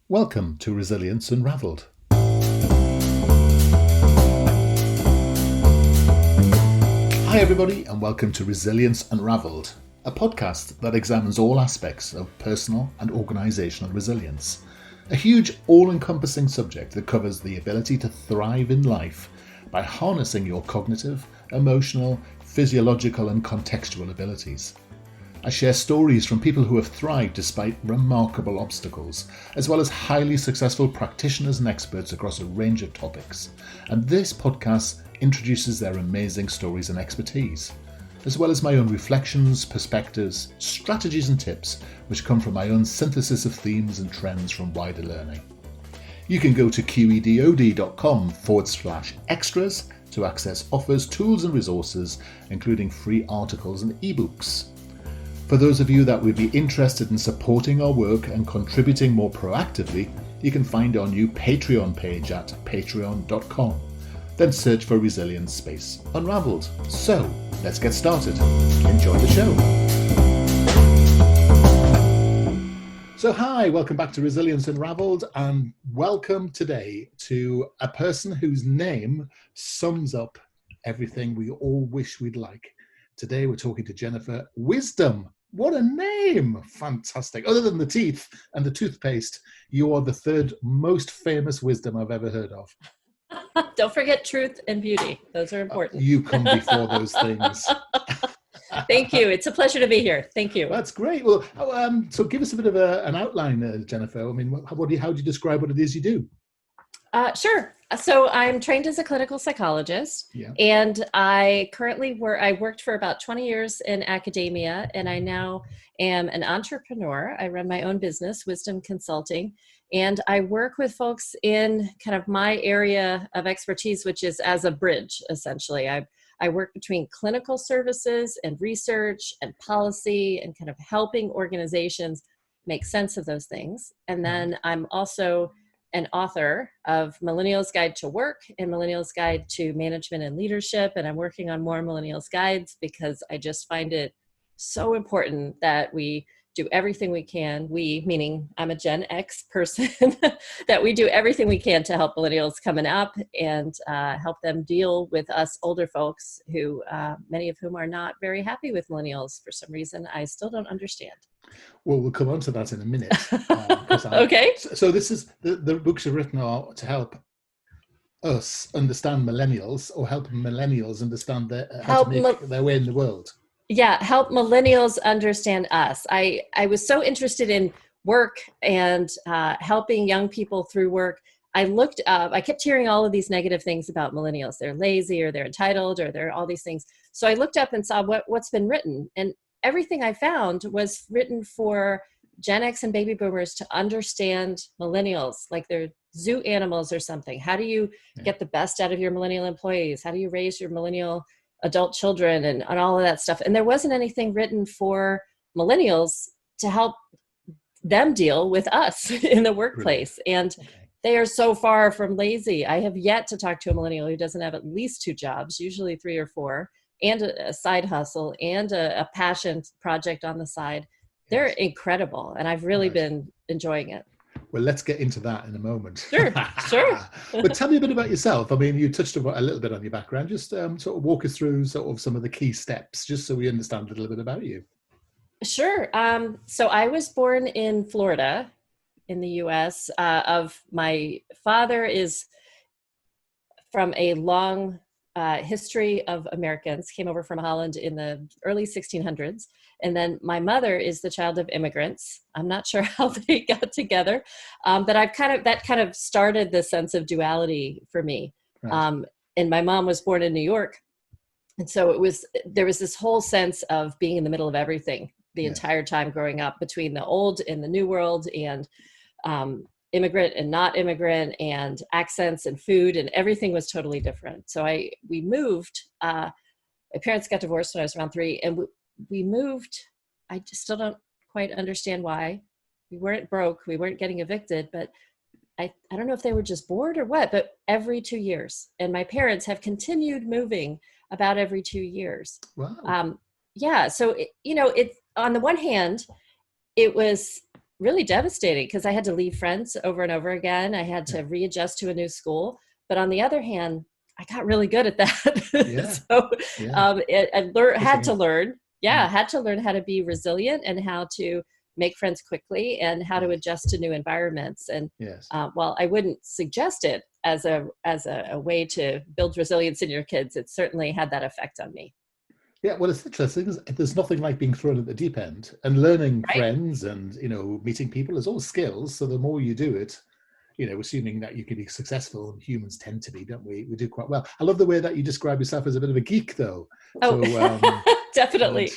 Welcome to Resilience Unravelled. Hi everybody and welcome to Resilience Unravelled, a podcast that examines all aspects of personal and organisational resilience. A huge all-encompassing subject that covers the ability to thrive in life by harnessing your cognitive, emotional, physiological and contextual abilities. I share stories from people who have thrived despite remarkable obstacles, as well as highly successful practitioners and experts across a range of topics. And this podcast introduces their amazing stories and expertise, as well as my own reflections, perspectives, strategies and tips, which come from my own synthesis of themes and trends from wider learning. You can go to qedod.com/extras to access offers, tools and resources, including free articles and ebooks. For those of you that would be interested in supporting our work and contributing more proactively, you can find our new Patreon page at patreon.com. Then search for Resilience Space Unravelled. So, let's get started. Enjoy the show. So hi, welcome back to Resilience Unravelled, and welcome today to a person whose name sums up everything we all wish we'd like. Today we're talking to Jennifer Wisdom. What a name! Fantastic. Other than the teeth and the toothpaste, you are the third most famous wisdom I've ever heard of. Don't forget truth and beauty. Those are important. You come before those things. Thank you. It's a pleasure to be here. Thank you. That's great. Well, so give us a bit of an outline, Jennifer. I mean, how do you describe what it is you do? Sure. So I'm trained as a clinical psychologist, and I worked for about 20 years in academia, and I now am an entrepreneur. I run my own business, Wisdom Consulting, and I work with folks in kind of my area of expertise, which is as a bridge, essentially. I work between clinical services and research and policy and kind of helping organizations make sense of those things. And then I'm also an author of Millennials Guide to Work and Millennials Guide to Management and Leadership. And I'm working on more Millennials Guides because I just find it so important that we do everything we can, we, meaning I'm a Gen X person, that we do everything we can to help millennials coming up and help them deal with us older folks who, many of whom are not very happy with millennials for some reason I still don't understand. Well, we'll come on to that in a minute. Okay. So this is, the books are written are to help us understand millennials or help millennials understand how to make their way in the world. Yeah, help millennials understand us. I was so interested in work and helping young people through work. I looked up, I kept hearing all of these negative things about millennials. They're lazy or they're entitled or they're all these things. So I looked up and saw what's been written. And everything I found was written for Gen X and baby boomers to understand millennials, like they're zoo animals or something. How do you get the best out of your millennial employees? How do you raise your millennial adult children and all of that stuff? And there wasn't anything written for millennials to help them deal with us in the workplace. And they are so far from lazy. I have yet to talk to a millennial who doesn't have at least 2 jobs, usually 3 or 4, and a side hustle and a passion project on the side. They're incredible. And I've really been enjoying it. Well, let's get into that in a moment. Sure. But tell me a bit about yourself. I mean, you touched a little bit on your background. Just sort of walk us through sort of some of the key steps, just so we understand a little bit about you. Sure. So I was born in Florida in the U.S. My father is from a long history of Americans, came over from Holland in the early 1600s. And then my mother is the child of immigrants. I'm not sure how they got together, but that kind of started the sense of duality for me. Right. And my mom was born in New York. And so there was this whole sense of being in the middle of everything the entire time growing up, between the old and the new world, and immigrant and not immigrant, and accents and food, and everything was totally different. So we moved, my parents got divorced when I was around 3, and we moved. I just still don't quite understand why. We weren't broke, we weren't getting evicted, but I don't know if they were just bored or what, but every 2 years. And my parents have continued moving about every 2 years. Wow. So, on the one hand, it was really devastating because I had to leave friends over and over again. I had to readjust to a new school. But on the other hand, I got really good at that. Yeah. So Yeah. had to Pushing. learn. Yeah, Mm, had to learn how to be resilient and how to make friends quickly and how to yes. adjust to new environments. And Yes. while I wouldn't suggest it as a way to build resilience in your kids, it certainly had that effect on me. Yeah, well, it's interesting. There's nothing like being thrown at the deep end and learning Right? friends and, meeting people is all skills. So the more you do it, assuming that you can be successful, and humans tend to be, don't we? We do quite well. I love the way that you describe yourself as a bit of a geek, though. Oh, So, and definitely.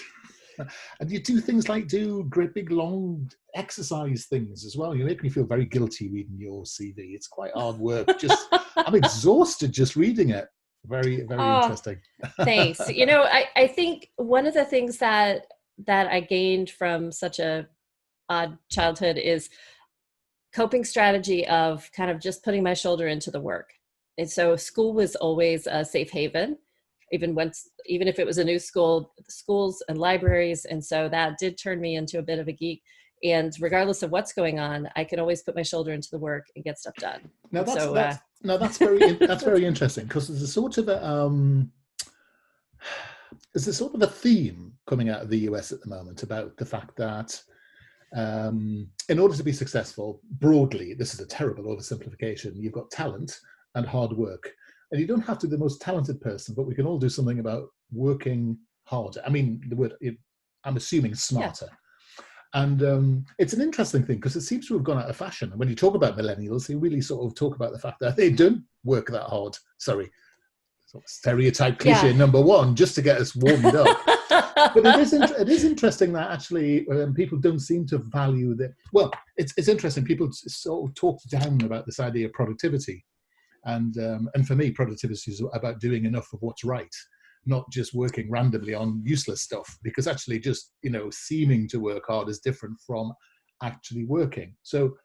and you do things like do great big long exercise things as well. You make me feel very guilty reading your CV. It's quite hard work. Just I'm exhausted just reading it. Very, very Oh, interesting. thanks. I think one of the things that I gained from such a odd childhood is coping strategy of kind of just putting my shoulder into the work. And so school was always a safe haven, even if it was a new school, schools and libraries. And so that did turn me into a bit of a geek. And regardless of what's going on, I can always put my shoulder into the work and get stuff done. Now And that's so, that's no, that's very interesting because there's a sort of a theme coming out of the US at the moment about the fact that in order to be successful broadly, this is a terrible oversimplification. You've got talent and hard work, and you don't have to be the most talented person, but we can all do something about working harder. I mean, I'm assuming yeah. smarter. And it's an interesting thing because it seems to have gone out of fashion. And when you talk about millennials, they really sort of talk about the fact that they don't work that hard. Sorry, sort of stereotype cliche Yeah. number one, just to get us warmed up. But it is interesting that actually people don't seem to value that. Well, it's interesting. People sort of talk down about this idea of productivity, and for me, productivity is about doing enough of what's right, not just working randomly on useless stuff. Because actually, just seeming to work hard is different from actually working. So,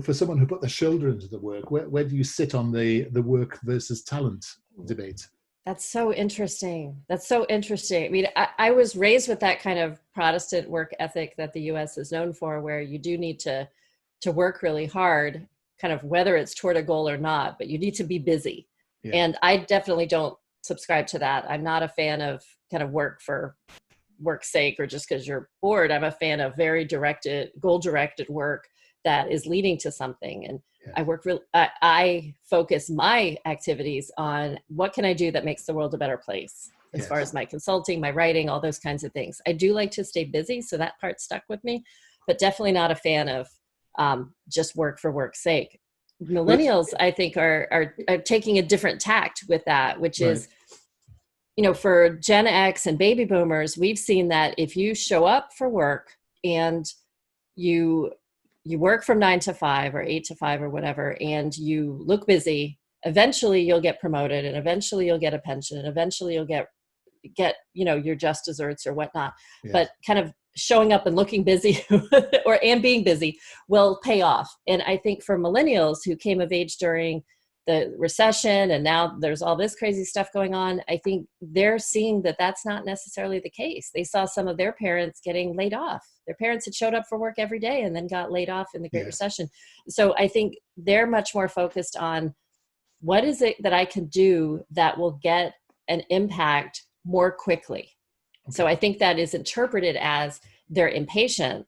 for someone who put their shoulder into the work, where do you sit on the work versus talent debate? That's so interesting. That's so interesting. I mean, I was raised with that kind of Protestant work ethic that the US is known for, where you do need to work really hard, kind of whether it's toward a goal or not, but you need to be busy. Yeah. And I definitely don't subscribe to that. I'm not a fan of kind of work for work's sake or just because you're bored. I'm a fan of very directed, goal directed work that is leading to something. And Yeah. I focus my activities on what can I do that makes the world a better place as far Yes. as my consulting, my writing, all those kinds of things. I do like to stay busy, so that part stuck with me, but definitely not a fan of just work for work's sake. Well, Millennials, I think, are taking a different tact with that, which right. is, for Gen X and baby boomers, we've seen that if you show up for work and you work from 9 to 5 or 8 to 5 or whatever, and you look busy, eventually you'll get promoted and eventually you'll get a pension and eventually you'll get your just desserts or whatnot. Yes. But kind of showing up and looking busy and being busy will pay off. And I think for millennials who came of age during the recession and now there's all this crazy stuff going on, I think they're seeing that that's not necessarily the case. They saw some of their parents getting laid off. Their parents had showed up for work every day and then got laid off in the Great Recession. So I think they're much more focused on what is it that I can do that will get an impact more quickly. Okay. So I think that is interpreted as they're impatient.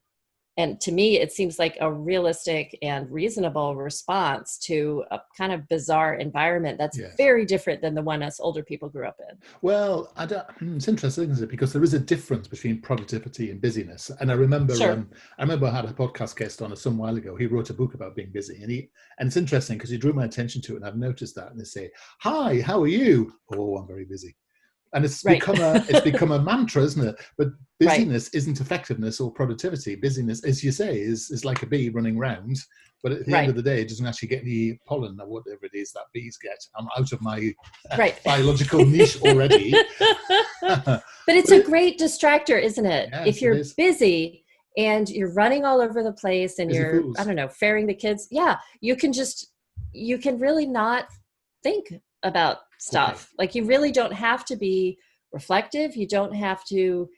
And to me, it seems like a realistic and reasonable response to a kind of bizarre environment that's very different than the one us older people grew up in. Well, it's interesting, isn't it? Because there is a difference between productivity and busyness. And I remember, I had a podcast guest on some while ago. He wrote a book about being busy, and it's interesting because he drew my attention to it, and I've noticed that. And they say, "Hi, how are you?" "Oh, I'm very busy." And it's become a mantra, isn't it? But busyness isn't effectiveness or productivity. Busyness, as you say, is like a bee running round. But at the end of the day, it doesn't actually get any pollen or whatever it is that bees get. I'm out of my biological niche already. But it's a great distractor, isn't it? Yes, if you're busy and you're running all over the place and busy you're, fools. I don't know, ferrying the kids. Yeah, you can really not think about stuff. Okay. Like you really don't have to be reflective. You don't have to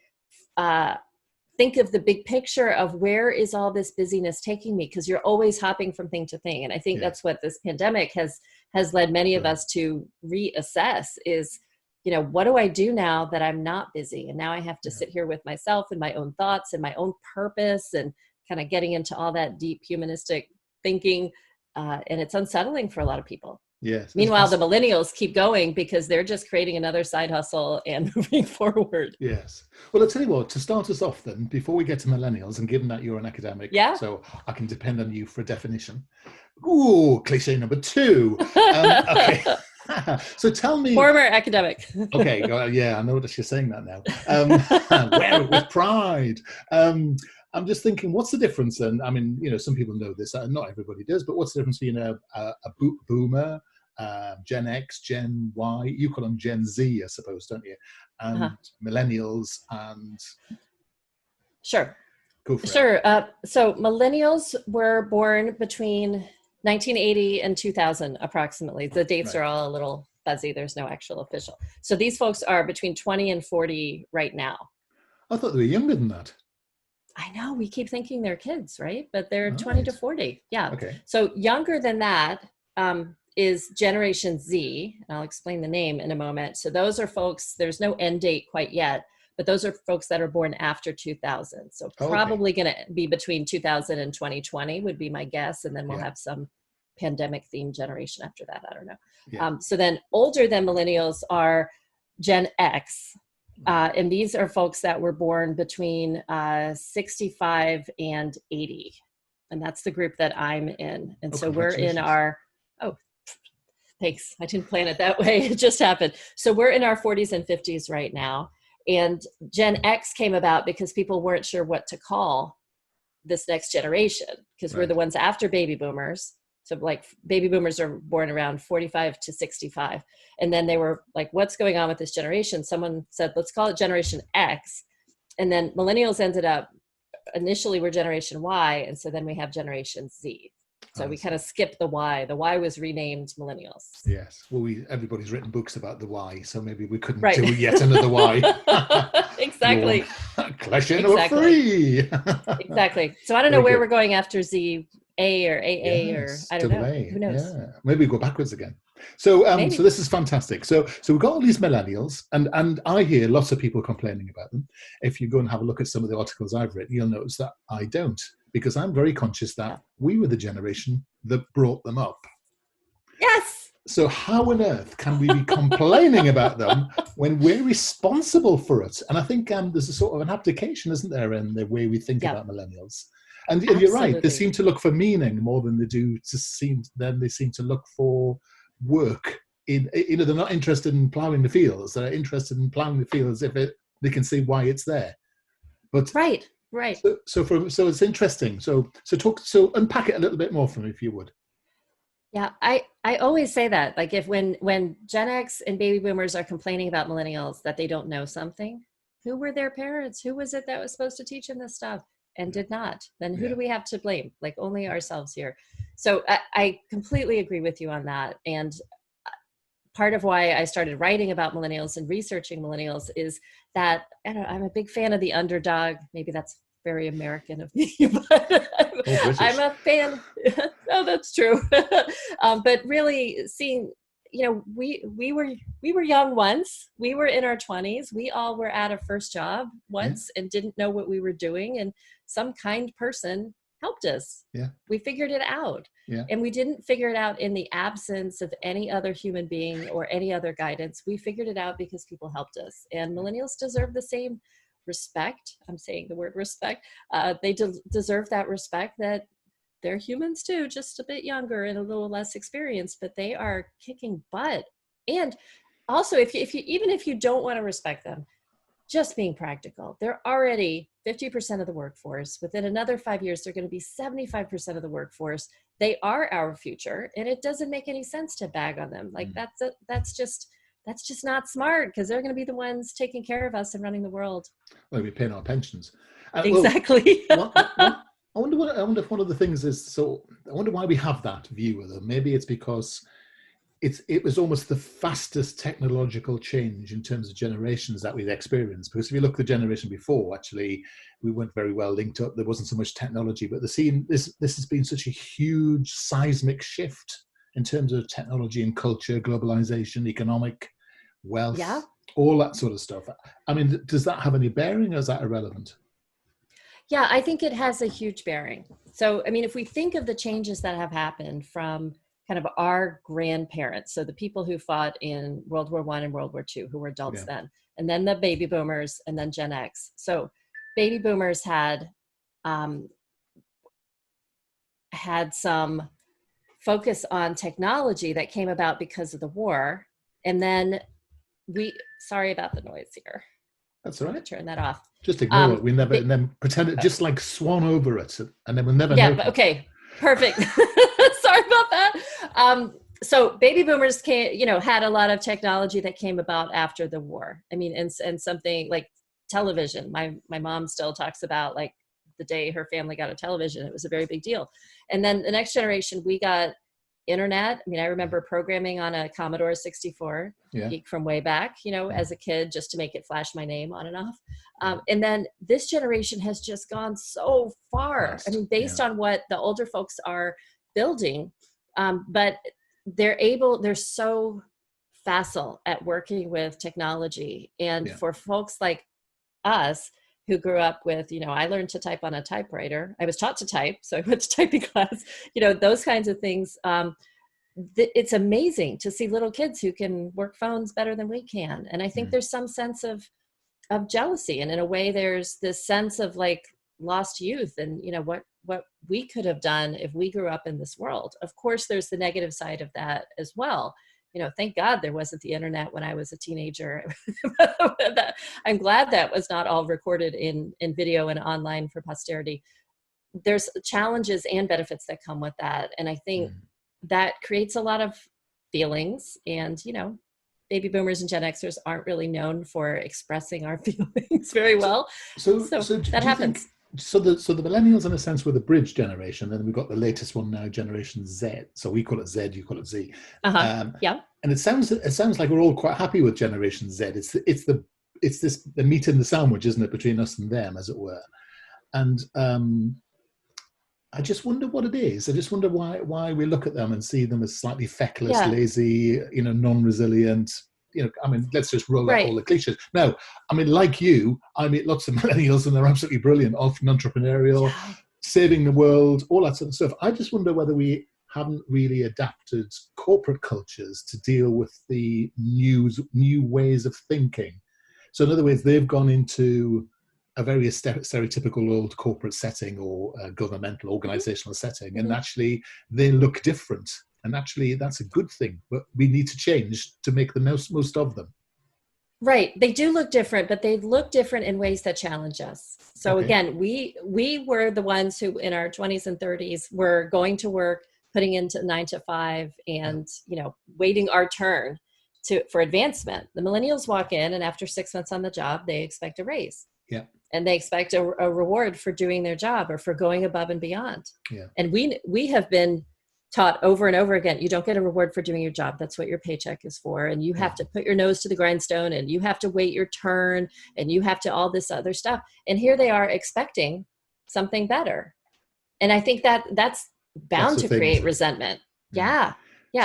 think of the big picture of where is all this busyness taking me, because you're always hopping from thing to thing. And I think that's what this pandemic has led many of us to reassess is, what do I do now that I'm not busy? And now I have to sit here with myself and my own thoughts and my own purpose, and kind of getting into all that deep humanistic thinking. And it's unsettling for a lot of people. Yes. Meanwhile, the millennials keep going because they're just creating another side hustle and moving forward. Yes. Well, I'll tell you what, to start us off then, before we get to millennials, and given that you're an academic, so I can depend on you for a definition. Ooh, cliche number 2. Okay. So tell me. Former academic. Okay. Yeah, I know that you're saying that now. Wear it with pride. I'm just thinking, what's the difference? And I mean, some people know this, not everybody does, but what's the difference between a boomer, Gen X, Gen Y? You call them Gen Z, I suppose, don't you? And millennials and... Sure. Go for Sure. it. So millennials were born between 1980 and 2000, approximately. The dates are all a little fuzzy. There's no actual official. So these folks are between 20 and 40 right now. I thought they were younger than that. I know, we keep thinking they're kids, right? But they're 20 to 40. Yeah. Okay. So younger than that is Generation Z. And I'll explain the name in a moment. So those are folks, there's no end date quite yet, but those are folks that are born after 2000. So probably going to be between 2000 and 2020 would be my guess. And then we'll have some pandemic themed generation after that. I don't know. Yeah. So then older than millennials are Gen X. And these are folks that were born between 65 and 80. And that's the group that I'm in. And so we're in our, thanks. I didn't plan it that way. It just happened. So we're in our 40s and 50s right now. And Gen X came about because people weren't sure what to call this next generation, because we're the ones after baby boomers. So like baby boomers are born around 45 to 65. And then they were like, what's going on with this generation? Someone said, let's call it Generation X. And then millennials ended up, initially we're Generation Y. And so then we have Generation Z. So we kind of skipped the Y. The Y was renamed millennials. Yes. Well, everybody's written books about the Y, so maybe we couldn't do yet another Y. Exactly. Question number 3. Exactly. So I don't know where we're going after Z. A or AA or I don't know. Who knows? Yeah. Maybe we go backwards again. So so this is fantastic. So we've got all these millennials, and I hear lots of people complaining about them. If you go and have a look at some of the articles I've written, you'll notice that I don't, because I'm very conscious that we were the generation that brought them up. Yes. So how on earth can we be complaining about them when we're responsible for it? And I think there's a sort of an abdication, isn't there, in the way we think about millennials? And you're right. They seem to look for meaning more than they do they seem to look for work. They're not interested in ploughing the fields. They're interested in ploughing the fields if they can see why it's there. But right. So it's interesting. So unpack it a little bit more for me, if you would. Yeah, I always say that, like when Gen X and baby boomers are complaining about millennials that they don't know something, who were their parents? Who was it that was supposed to teach them this stuff and did not? Then who do we have to blame? Like only ourselves here. So I completely agree with you on that. And part of why I started writing about millennials and researching millennials is that I'm a big fan of the underdog. Maybe that's very American of me, but I'm a fan. No, that's true. But really seeing, we were young once. We were in our 20s. We all were at a first job once and didn't know what we were doing. And some kind person helped us. Yeah. We figured it out. Yeah. And we didn't figure it out in the absence of any other human being or any other guidance. We figured it out because people helped us. And millennials deserve the same respect. I'm saying the word respect. They deserve that respect, that they're humans too, just a bit younger and a little less experienced, but they are kicking butt. And also, if you even if you don't want to respect them, just being practical, they're already 50% of the workforce. Within another 5 years, they're going to be 75% of the workforce. They are our future, and it doesn't make any sense to bag on them. Like that's just not smart, because they're going to be the ones taking care of us and running the world. Well, we're paying our pensions. Exactly. I wonder if one of the things is, I wonder why we have that view of them. Maybe it's because it was almost the fastest technological change in terms of generations that we've experienced. Because if you look at the generation before, actually, we weren't very well linked up. There wasn't so much technology, but this has been such a huge seismic shift in terms of technology and culture, globalization, economic wealth, Yeah. all that sort of stuff. I mean, does that have any bearing, or is that irrelevant? Yeah, I think it has a huge bearing. So, I mean, if we think of the changes that have happened from kind of our grandparents, so the people who fought in World War I and World War II, who were adults Yeah. then, and then the baby boomers, and then Gen X. So, baby boomers um, had some focus on technology that came about because of the war, and then sorry about the noise here. That's all right. Turn that off. Just ignore it. We never, and then pretend it, just like swan over it, and then we'll never know. Yeah. Okay. Perfect. Sorry about that. So baby boomers had a lot of technology that came about after the war. I mean, and something like television. My mom still talks about like the day her family got a television. It was a very big deal. And then the next generation, we got internet. I mean, I remember programming on a Commodore 64, geek from way back, as a kid, just to make it flash my name on and off. And then this generation has just gone so far. I mean, based on what the older folks are building, but they're so facile at working with technology. And for folks like us who grew up with, I learned to type on a typewriter. I was taught to type, so I went to typing class, those kinds of things. It's amazing to see little kids who can work phones better than we can. And I think there's some sense of jealousy. And in a way, there's this sense of like lost youth and, what we could have done if we grew up in this world. Of course, there's the negative side of that as well. Thank God there wasn't the internet when I was a teenager. I'm glad that was not all recorded in video and online for posterity. There's challenges and benefits that come with that. And I think that creates a lot of feelings. And, baby boomers and Gen Xers aren't really known for expressing our feelings very well. So that happens. So the millennials, in a sense, were the bridge generation. Then we've got the latest one now, Generation Z. So we call it Z, you call it Z. Yeah. And it sounds like we're all quite happy with Generation Z. It's the meat in the sandwich, isn't it, between us and them, as it were. And I just wonder what it is. I just wonder why we look at them and see them as slightly feckless, lazy, non-resilient. I mean, let's just roll out all the cliches. No, I mean, like you, I meet lots of millennials and they're absolutely brilliant, often entrepreneurial, saving the world, all that sort of stuff. I just wonder whether we haven't really adapted corporate cultures to deal with the new ways of thinking. So in other words, they've gone into a very stereotypical old corporate setting or governmental organizational setting, and actually they look different. And actually, that's a good thing, but we need to change to make the most of them. Right. They do look different, but they look different in ways that challenge us. So again, we were the ones who in our 20s and 30s were going to work, putting into 9 to 5 and, waiting our turn for advancement. The millennials walk in and after 6 months on the job, they expect a raise. Yeah. And they expect a reward for doing their job or for going above and beyond. Yeah. And we have been taught over and over again, you don't get a reward for doing your job. That's what your paycheck is for. And you have to put your nose to the grindstone and you have to wait your turn and you have to all this other stuff. And here they are expecting something better. And I think that's bound to create resentment. Yeah.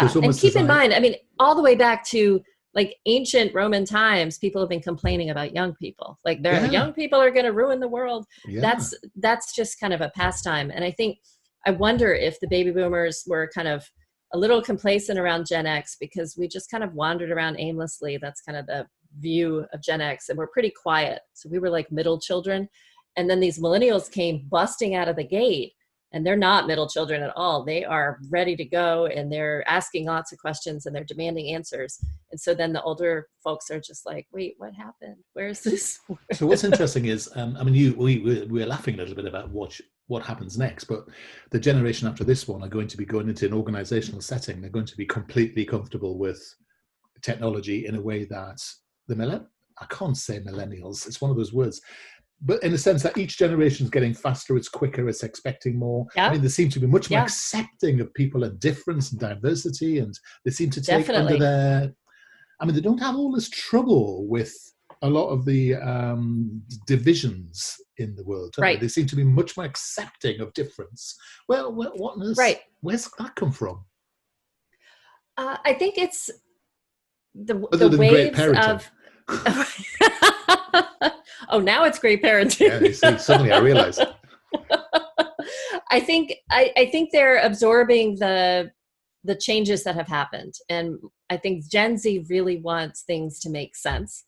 So and keep in mind, I mean, all the way back to like ancient Roman times, people have been complaining about young people. Like young people are going to ruin the world. Yeah. That's just kind of a pastime. And I wonder if the baby boomers were kind of a little complacent around Gen X because we just kind of wandered around aimlessly. That's kind of the view of Gen X. And we're pretty quiet. So we were like middle children. And then these millennials came busting out of the gate. And they're not middle children at all. They are ready to go and they're asking lots of questions and they're demanding answers. And so then the older folks are just like, wait, what happened? Where's this? So what's interesting is, I mean, we're laughing a little bit about what happens next, but the generation after this one are going to be going into an organizational setting. They're going to be completely comfortable with technology in a way that I can't say millennials. It's one of those words. but in the sense that each generation is getting faster, it's quicker, it's expecting more. I Yeah. mean, they seem to be much more Yeah. accepting of people and difference and diversity, and they seem to take under Definitely. their, I mean, they don't have all this trouble with a lot of the divisions in the world, don't they? Right. They seem to be much more accepting of difference. Well, Right. where's that come from? I think it's Other the than great waves parenting. of. Oh, now it's great parenting. Yeah, you see, suddenly I realized. I think they're absorbing the changes that have happened, and I think Gen Z really wants things to make sense,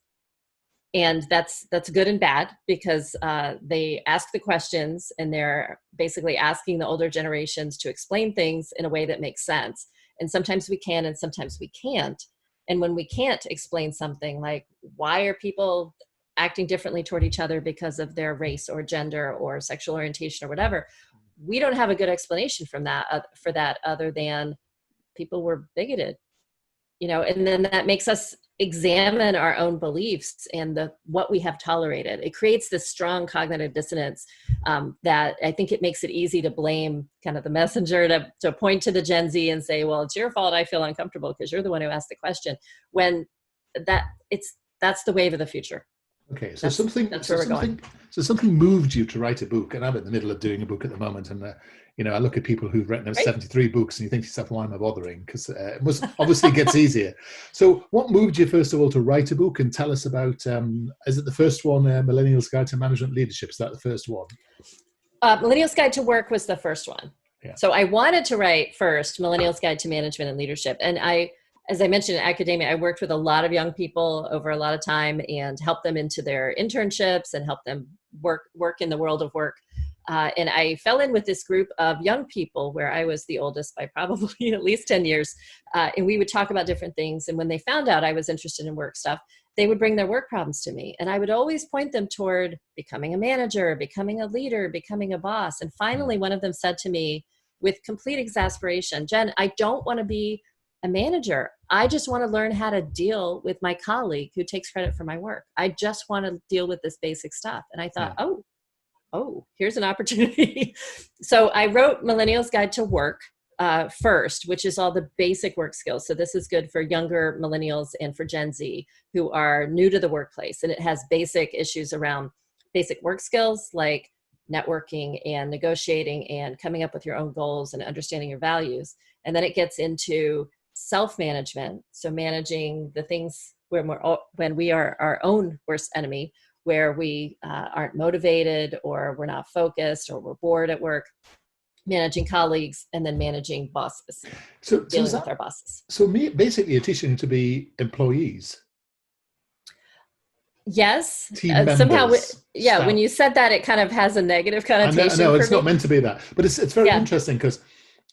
and that's good and bad, because they ask the questions and they're basically asking the older generations to explain things in a way that makes sense. And sometimes we can, and sometimes we can't. And when we can't explain something, like why are people acting differently toward each other because of their race or gender or sexual orientation or whatever, we don't have a good explanation for that other than people were bigoted, and then that makes us examine our own beliefs and what we have tolerated. It creates this strong cognitive dissonance that I think it makes it easy to blame kind of the messenger, to point to the Gen Z and say, well, it's your fault I feel uncomfortable because you're the one who asked the question, when that's the wave of the future. Okay, so that's where we're going. So something moved you to write a book, and I'm in the middle of doing a book at the moment, and I look at people who've written 73 books, and you think to yourself, why am I bothering? Because it must obviously gets easier. So, what moved you first of all to write a book, and tell us about? Is it the first one, Millennials Guide to Management Leadership? Is that the first one? Millennials Guide to Work was the first one. Yeah. So I wanted to write first Millennials Guide to Management and Leadership, and as I mentioned, in academia, I worked with a lot of young people over a lot of time and helped them into their internships and helped them work in the world of work. And I fell in with this group of young people where I was the oldest by probably at least 10 years. And we would talk about different things. And when they found out I was interested in work stuff, they would bring their work problems to me. And I would always point them toward becoming a manager, becoming a leader, becoming a boss. And finally, one of them said to me with complete exasperation, Jen, I don't want to be a manager. I just want to learn how to deal with my colleague who takes credit for my work. I just want to deal with this basic stuff. And I thought, oh, here's an opportunity. So I wrote Millennials Guide to Work first, which is all the basic work skills. So this is good for younger millennials and for Gen Z who are new to the workplace. And it has basic issues around basic work skills like networking and negotiating and coming up with your own goals and understanding your values. And then it gets into self-management, so managing the things when we are our own worst enemy, where we aren't motivated or we're not focused or we're bored at work, managing colleagues, and then managing bosses, dealing with our bosses. So basically you're teaching them to be employees. Yes. Team members, somehow, staff. When you said that, it kind of has a negative connotation. No, it's not meant to be that, but it's very interesting because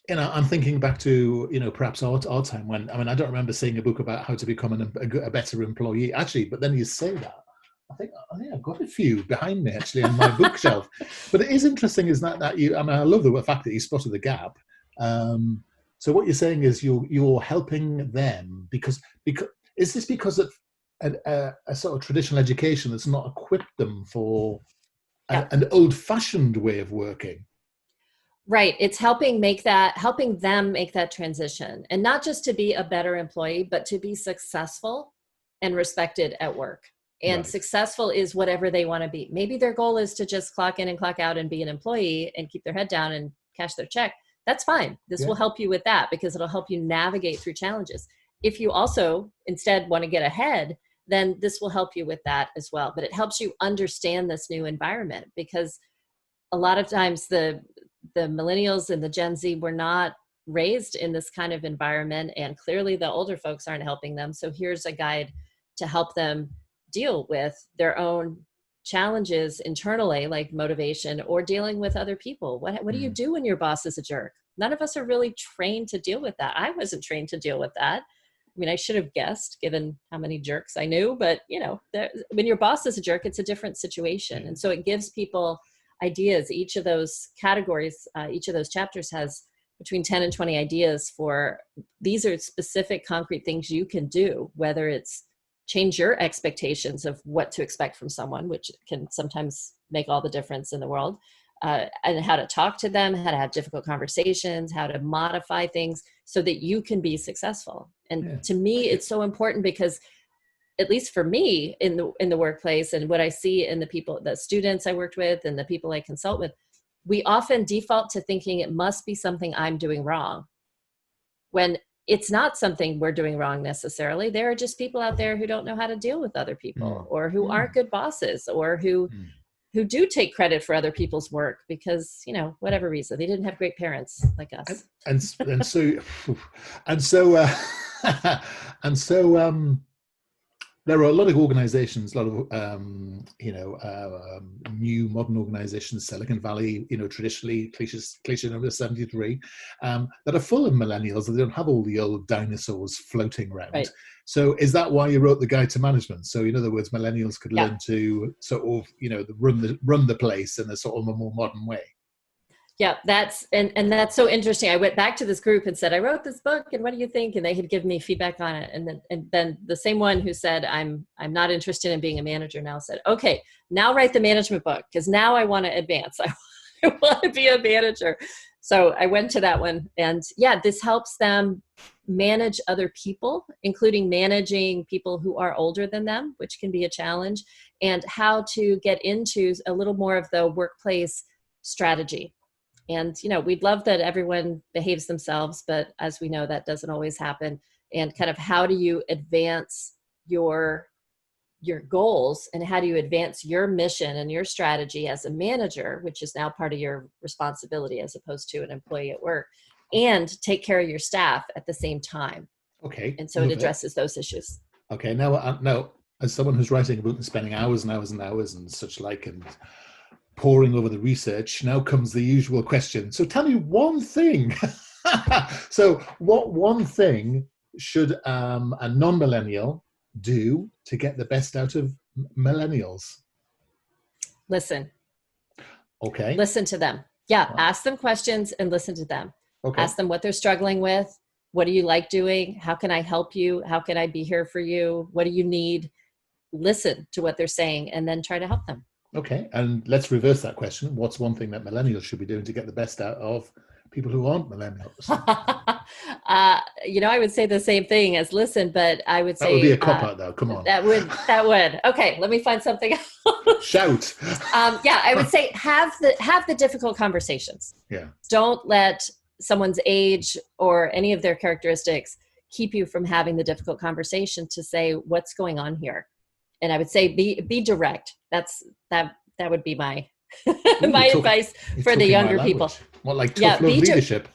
I'm thinking back to, perhaps our time when, I don't remember seeing a book about how to become a better employee, actually, but then you say that, I think I've got a few behind me, actually, on my bookshelf. But it is interesting, is that I love the fact that you spotted the gap. So what you're saying is you're helping them because is this because of a sort of traditional education that's not equipped them for an old-fashioned way of working? Right. It's helping them make that transition, and not just to be a better employee, but to be successful and respected at work. And successful is whatever they want to be. Maybe their goal is to just clock in and clock out and be an employee and keep their head down and cash their check. That's fine. This will help you with that because it'll help you navigate through challenges. If you also instead want to get ahead, then this will help you with that as well. But it helps you understand this new environment, because a lot of times the millennials and the Gen Z were not raised in this kind of environment, and clearly the older folks aren't helping them. So here's a guide to help them deal with their own challenges internally, like motivation or dealing with other people. What do you do when your boss is a jerk? None of us are really trained to deal with that. I wasn't trained to deal with that. I should have guessed given how many jerks I knew, but when your boss is a jerk, it's a different situation. And so it gives people ideas. Each of those categories, each of those chapters has between 10 and 20 ideas for, these are specific concrete things you can do, whether it's change your expectations of what to expect from someone, which can sometimes make all the difference in the world. And how to talk to them, how to have difficult conversations, how to modify things so that you can be successful. And to me, it's so important because, at least for me in the workplace, and what I see in the students I worked with and the people I consult with, we often default to thinking it must be something I'm doing wrong, when it's not something we're doing wrong necessarily. There are just people out there who don't know how to deal with other people, or who aren't good bosses, or who do take credit for other people's work because, whatever reason, they didn't have great parents like us. And so there are a lot of organizations, a lot of new modern organizations, Silicon Valley, traditionally cliche number 73, that are full of millennials. They don't have all the old dinosaurs floating around. Right. So is that why you wrote the Guide to Management? So in other words, millennials could learn to sort of run the place in a sort of a more modern way. Yeah, that's so interesting. I went back to this group and said, I wrote this book, and what do you think? And they had given me feedback on it. And then the same one who said, I'm not interested in being a manager now said, okay, now write the management book, because now I want to advance. I want to be a manager. So I went to that one, and this helps them manage other people, including managing people who are older than them, which can be a challenge, and how to get into a little more of the workplace strategy. And, we'd love that everyone behaves themselves, but as we know, that doesn't always happen. And kind of how do you advance your goals, and how do you advance your mission and your strategy as a manager, which is now part of your responsibility as opposed to an employee at work, and take care of your staff at the same time. Okay. And so it addresses those issues. Okay. Now, as someone who's writing a book and spending hours and hours and hours and such like, and poring over the research, now comes the usual question. So tell me one thing. So what one thing should a non-millennial do to get the best out of millennials? Listen. Okay. Listen to them. Yeah. Ask them questions and listen to them. Okay. Ask them what they're struggling with. What do you like doing? How can I help you? How can I be here for you? What do you need? Listen to what they're saying and then try to help them. Okay, and let's reverse that question. What's one thing that millennials should be doing to get the best out of people who aren't millennials? I would say the same thing as listen, but I would say that would be a cop-out, though. Come on. That would. Okay, let me find something else. Shout. I would say have the difficult conversations. Yeah. Don't let someone's age or any of their characteristics keep you from having the difficult conversation to say what's going on here. And I would say be direct. That would be my my advice for the younger people. What, like tough love leadership?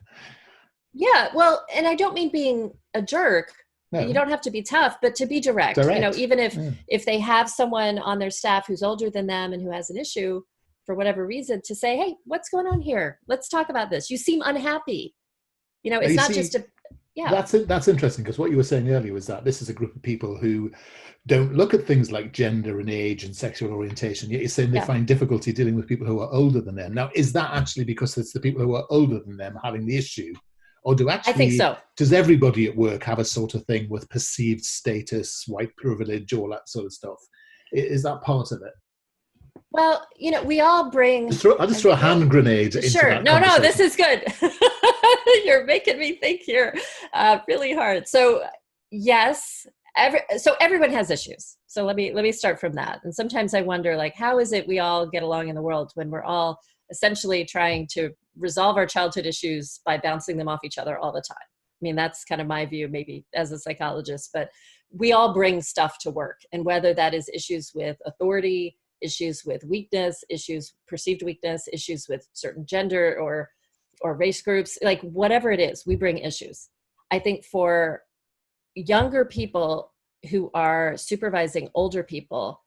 Yeah, well, and I don't mean being a jerk. No. You don't have to be tough, but to be direct. Even if they have someone on their staff who's older than them and who has an issue for whatever reason, to say, hey, what's going on here? Let's talk about this. You seem unhappy. It's not just a... Yeah. That's interesting, because what you were saying earlier was that this is a group of people who don't look at things like gender and age and sexual orientation, yet you're saying they find difficulty dealing with people who are older than them. Now, is that actually because it's the people who are older than them having the issue? Or I think so. Does everybody at work have a sort of thing with perceived status, white privilege, all that sort of stuff? Is that part of it? Well, we all bring... I'll just throw a hand grenade into that. No, this is good. You're making me think here really hard. So, yes, everyone has issues. So let me start from that. And sometimes I wonder, how is it we all get along in the world when we're all essentially trying to resolve our childhood issues by bouncing them off each other all the time? I mean, that's kind of my view, maybe as a psychologist, but we all bring stuff to work. And whether that is issues with authority, issues with weakness, perceived weakness, issues with certain gender or race groups, whatever it is, we bring issues. I think for younger people who are supervising older people,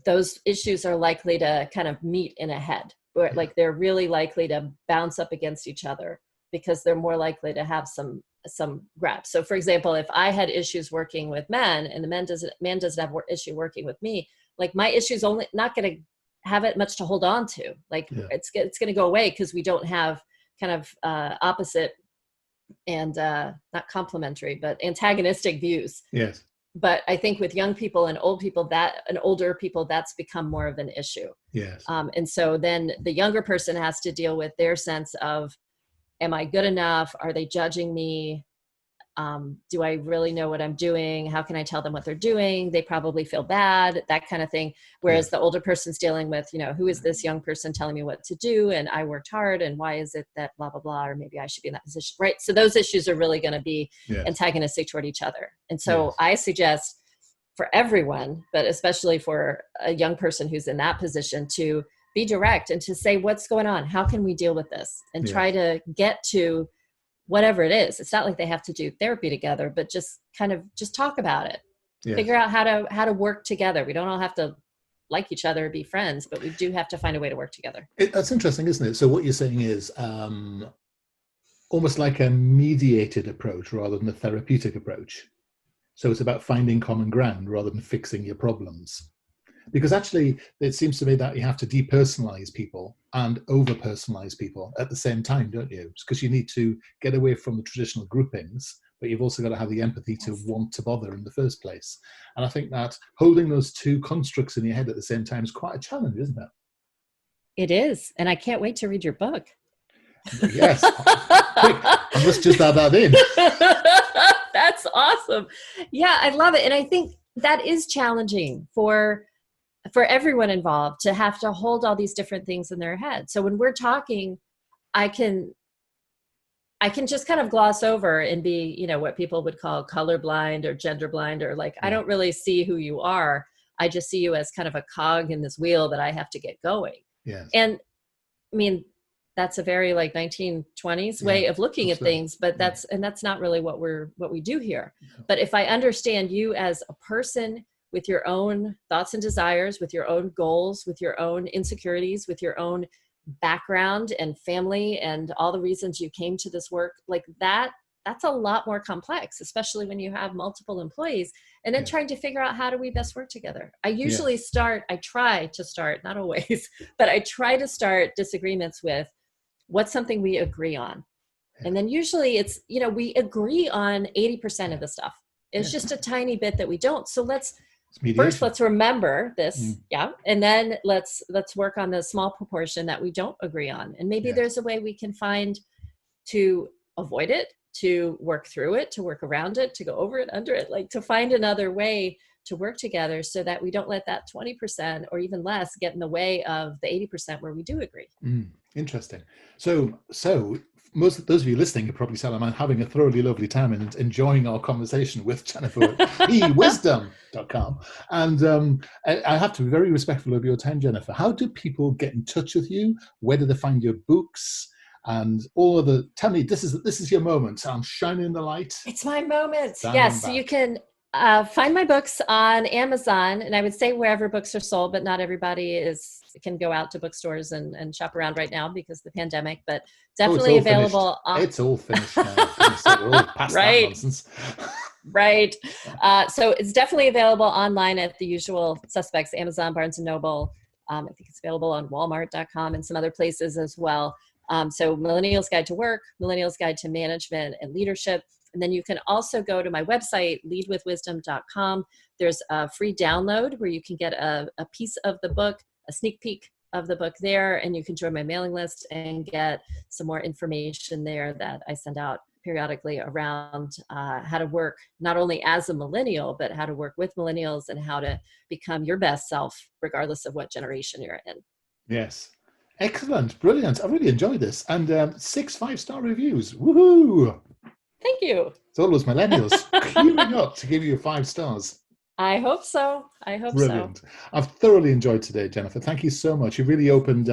those issues are likely to kind of meet in a head, or they're really likely to bounce up against each other because they're more likely to have some grab. So for example, if I had issues working with men and the man doesn't have issue working with me, my issue is only not going to have it much to hold on to. It's going to go away because we don't have kind of opposite and not complementary, but antagonistic views. Yes. but I think with young people and older people, that's become more of an issue. Yes. And so then the younger person has to deal with their sense of, am I good enough? Are they judging me? Do I really know what I'm doing? How can I tell them what they're doing? They probably feel bad, that kind of thing. Whereas the older person's dealing with, who is this young person telling me what to do? And I worked hard, and why is it that blah, blah, blah, or maybe I should be in that position, right? So those issues are really going to be antagonistic toward each other. And so I suggest for everyone, but especially for a young person who's in that position, to be direct and to say, what's going on? How can we deal with this? And try to get to whatever it is. It's not like they have to do therapy together, but just talk about it. Figure out how to work together. We don't all have to like each other or be friends, but we do have to find a way to work together. That's interesting, isn't it? So what you're saying is almost like a mediated approach rather than a therapeutic approach. So it's about finding common ground rather than fixing your problems. Because actually, it seems to me that you have to depersonalize people and over-personalize people at the same time, don't you? Because you need to get away from the traditional groupings, but you've also got to have the empathy to want to bother in the first place. And I think that holding those two constructs in your head at the same time is quite a challenge, isn't it? It is. And I can't wait to read your book. Yes. Quick, I must just add that in. That's awesome. Yeah, I love it. And I think that is challenging for everyone involved to have to hold all these different things in their head. So when we're talking, I can just kind of gloss over and be, what people would call colorblind or gender blind, or like, I don't really see who you are. I just see you as kind of a cog in this wheel that I have to get going. Yes. And I mean, that's a very like 1920s way of looking at things, but that's not really what we do here. No. But if I understand you as a person with your own thoughts and desires, with your own goals, with your own insecurities, with your own background and family and all the reasons you came to this work, like that's a lot more complex, especially when you have multiple employees, and then trying to figure out how do we best work together. I try to start, not always, but I try to start disagreements with what's something we agree on. And then usually it's, we agree on 80% of the stuff. It's just a tiny bit that we don't. So let's remember this. And then let's work on the small proportion that we don't agree on. And maybe there's a way we can find to avoid it, to work through it, to work around it, to go over it, under it, like to find another way to work together so that we don't let that 20% or even less get in the way of the 80% where we do agree. Interesting. So most of those of you listening are probably saying, I'm having a thoroughly lovely time and enjoying our conversation with Jennifer at ewisdom.com. And I have to be very respectful of your time, Jennifer. How do people get in touch with you? Where do they find your books? And all of the, tell me, this is your moment. I'm shining the light. It's my moment. Yes, so you can find my books on Amazon, and I would say wherever books are sold, but not everybody can go out to bookstores and shop around right now because of the pandemic, but definitely available. It's all finished now. We're all past that nonsense. Right. So it's definitely available online at the usual suspects, Amazon, Barnes & Noble. I think it's available on Walmart.com and some other places as well. So Millennials Guide to Work, Millennials Guide to Management and Leadership. And then you can also go to my website, leadwithwisdom.com. There's a free download where you can get a piece of the book, a sneak peek of the book there, and you can join my mailing list and get some more information there that I send out periodically around how to work not only as a millennial, but how to work with millennials and how to become your best self, regardless of what generation you're in. Yes. Excellent. Brilliant. I really enjoyed this. And 6 5-star reviews. Woohoo! Thank you. It's all those millennials queuing up to give you 5 stars. I hope so. Brilliant. I've thoroughly enjoyed today, Jennifer. Thank you so much. You really opened,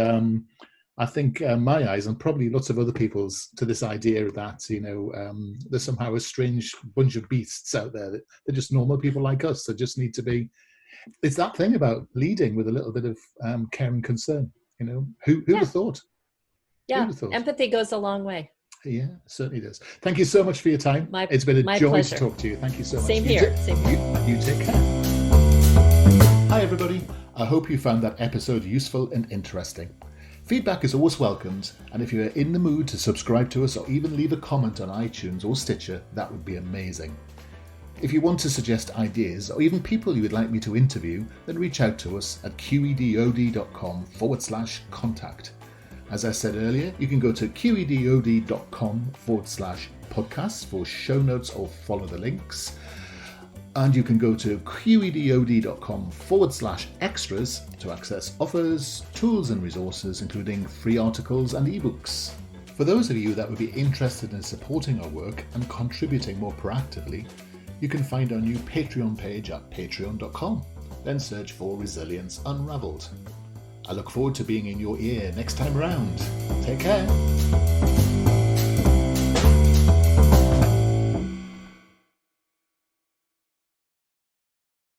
I think, my eyes and probably lots of other people's to this idea that, there's somehow a strange bunch of beasts out there. They're just normal people like us. They just need to be. It's that thing about leading with a little bit of care and concern. Who would have thought? Yeah, empathy goes a long way. Yeah, certainly does. Thank you so much for your time. It's been a joy pleasure to talk to you. Thank you so much. Same here. You take care. Hi, everybody. I hope you found that episode useful and interesting. Feedback is always welcomed, and if you are in the mood to subscribe to us or even leave a comment on iTunes or Stitcher, that would be amazing. If you want to suggest ideas or even people you would like me to interview, then reach out to us at qedod.com/contact. As I said earlier, you can go to qedod.com/podcasts for show notes or follow the links. And you can go to qedod.com/extras to access offers, tools and resources, including free articles and ebooks. For those of you that would be interested in supporting our work and contributing more proactively, you can find our new Patreon page at patreon.com. Then search for Resilience Unravelled. I look forward to being in your ear next time around. Take care.